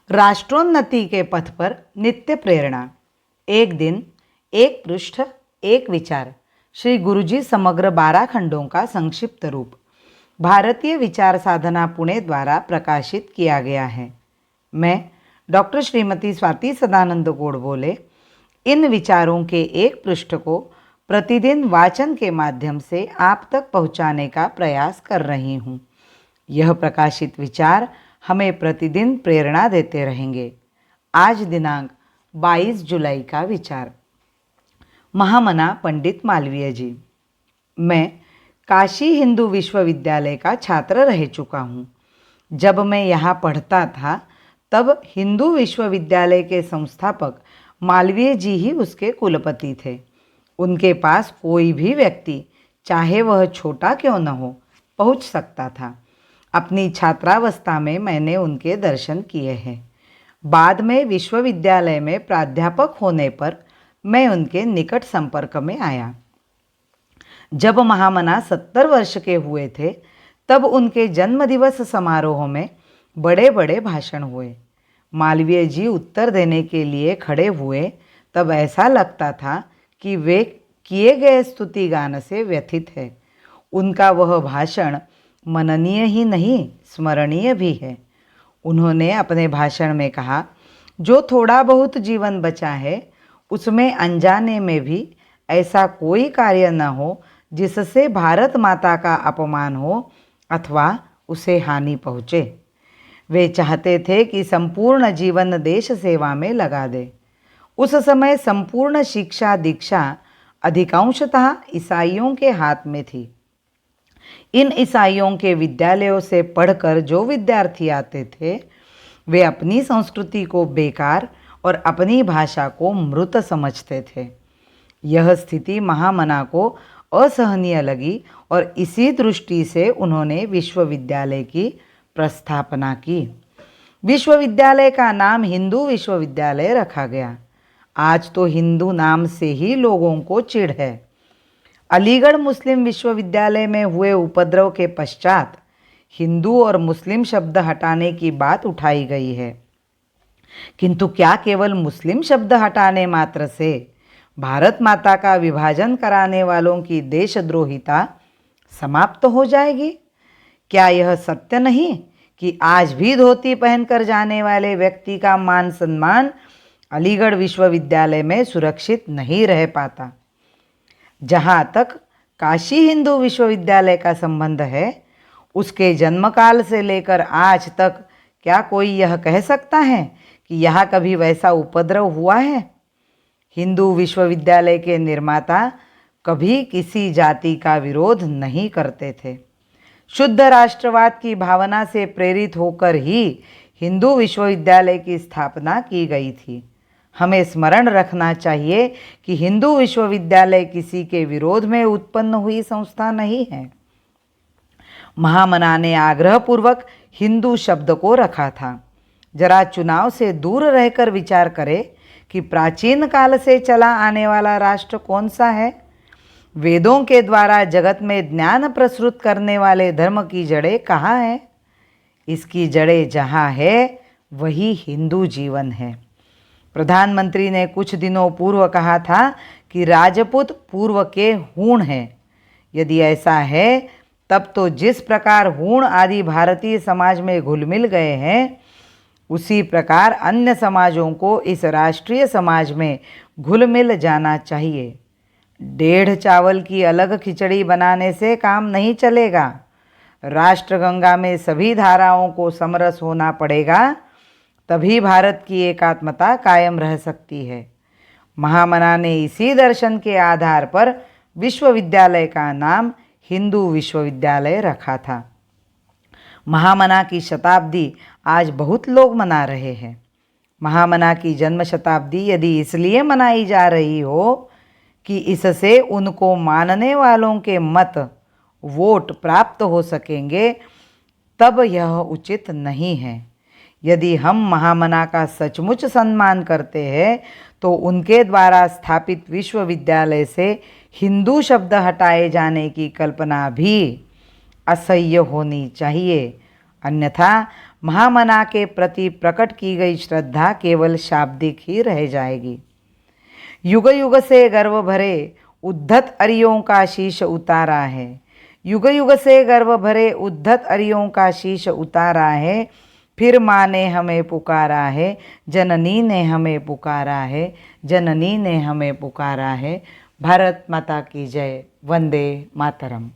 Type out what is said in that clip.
राष्ट्रोन्नति के पथ पर नित्य प्रेरणा। एक दिन, एक पृष्ठ, एक विचार। श्री गुरुजी समग्र 12 खंडों का संक्षिप्त रूप भारतीय विचार साधना पुणे द्वारा प्रकाशित किया गया है। मैं डॉक्टर श्रीमती स्वाति सदानंद गोडबोले इन विचारों के एक पृष्ठ को प्रतिदिन वाचन के माध्यम से आप तक पहुंचाने का प्रयास कर रही हूं। यह प्रकाशित विचार हमें प्रतिदिन प्रेरणा देते रहेंगे। आज दिनांक 22 जुलाई का विचार। महामना पंडित मालवीय जी। मैं काशी हिंदू विश्वविद्यालय का छात्र रह चुका हूँ। जब मैं यहाँ पढ़ता था तब हिंदू विश्वविद्यालय के संस्थापक मालवीय जी ही उसके कुलपति थे। उनके पास कोई भी व्यक्ति, चाहे वह छोटा क्यों न हो, पहुँच सकता था। अपनी छात्रावस्था में मैंने उनके दर्शन किए हैं। बाद में विश्वविद्यालय में प्राध्यापक होने पर मैं उनके निकट संपर्क में आया। जब महामना 70 वर्ष के हुए थे तब उनके जन्मदिवस समारोह में बड़े बड़े भाषण हुए। मालवीय जी उत्तर देने के लिए खड़े हुए तब ऐसा लगता था कि वे किए गए स्तुति गान से व्यथित है। उनका वह भाषण मननीय ही नहीं, स्मरणीय भी है। उन्होंने अपने भाषण में कहा, जो थोड़ा बहुत जीवन बचा है उसमें अनजाने में भी ऐसा कोई कार्य न हो जिससे भारत माता का अपमान हो अथवा उसे हानि पहुँचे। वे चाहते थे कि संपूर्ण जीवन देश सेवा में लगा दे। उस समय संपूर्ण शिक्षा दीक्षा अधिकांशतः ईसाइयों के हाथ में थी। इन ईसाइयों के विद्यालयों से पढ़कर जो विद्यार्थी आते थे वे अपनी संस्कृति को बेकार और अपनी भाषा को मृत समझते थे। यह स्थिति महामना को असहनीय लगी और इसी दृष्टि से उन्होंने विश्वविद्यालय की प्रस्थापना की। विश्वविद्यालय का नाम हिंदू विश्वविद्यालय रखा गया। आज तो हिंदू नाम से ही लोगों को चिढ़ है। अलीगढ़ मुस्लिम विश्वविद्यालय में हुए उपद्रव के पश्चात हिंदू और मुस्लिम शब्द हटाने की बात उठाई गई है, किंतु क्या केवल मुस्लिम शब्द हटाने मात्र से भारत माता का विभाजन कराने वालों की देशद्रोहिता समाप्त हो जाएगी? क्या यह सत्य नहीं कि आज भी धोती पहनकर जाने वाले व्यक्ति का मान सम्मान अलीगढ़ विश्वविद्यालय में सुरक्षित नहीं रह पाता? जहाँ तक काशी हिंदू विश्वविद्यालय का संबंध है, उसके जन्मकाल से लेकर आज तक क्या कोई यह कह सकता है कि यहाँ कभी वैसा उपद्रव हुआ है? हिंदू विश्वविद्यालय के निर्माता कभी किसी जाति का विरोध नहीं करते थे। शुद्ध राष्ट्रवाद की भावना से प्रेरित होकर ही हिंदू विश्वविद्यालय की स्थापना की गई थी। हमें स्मरण रखना चाहिए कि हिंदू विश्वविद्यालय किसी के विरोध में उत्पन्न हुई संस्था नहीं है। महामना ने आग्रहपूर्वक हिंदू शब्द को रखा था। जरा चुनाव से दूर रहकर विचार करें कि प्राचीन काल से चला आने वाला राष्ट्र कौन सा है? वेदों के द्वारा जगत में ज्ञान प्रसृत करने वाले धर्म की जड़ें कहाँ हैं? इसकी जड़ें जहाँ है वही हिंदू जीवन है। प्रधानमंत्री ने कुछ दिनों पूर्व कहा था कि राजपूत पूर्व के हूण हैं। यदि ऐसा है तब तो जिस प्रकार हूण आदि भारतीय समाज में घुल मिल गए हैं, उसी प्रकार अन्य समाजों को इस राष्ट्रीय समाज में घुल मिल जाना चाहिए। 1.5 चावल की अलग खिचड़ी बनाने से काम नहीं चलेगा। राष्ट्रगंगा में सभी धाराओं को समरस होना पड़ेगा, तभी भारत की एकात्मता कायम रह सकती है। महामना ने इसी दर्शन के आधार पर विश्वविद्यालय का नाम हिंदू विश्वविद्यालय रखा था। महामना की शताब्दी आज बहुत लोग मना रहे हैं। महामना की जन्म शताब्दी यदि इसलिए मनाई जा रही हो कि इससे उनको मानने वालों के मत, वोट प्राप्त हो सकेंगे, तब यह उचित नहीं है। यदि हम महामना का सचमुच सम्मान करते हैं तो उनके द्वारा स्थापित विश्वविद्यालय से हिंदू शब्द हटाए जाने की कल्पना भी असह्य होनी चाहिए। अन्यथा महामना के प्रति प्रकट की गई श्रद्धा केवल शाब्दिक ही रह जाएगी। युग युग से गर्व भरे उद्धत अरियों का शीश उतारा है। युग युग से गर्व भरे उद्धत अरियों का शीश उतारा है। फिर माँ ने हमें पुकारा है, जननी ने हमें पुकारा है, जननी ने हमें पुकारा है। भारत माता की जय। वंदे मातरम।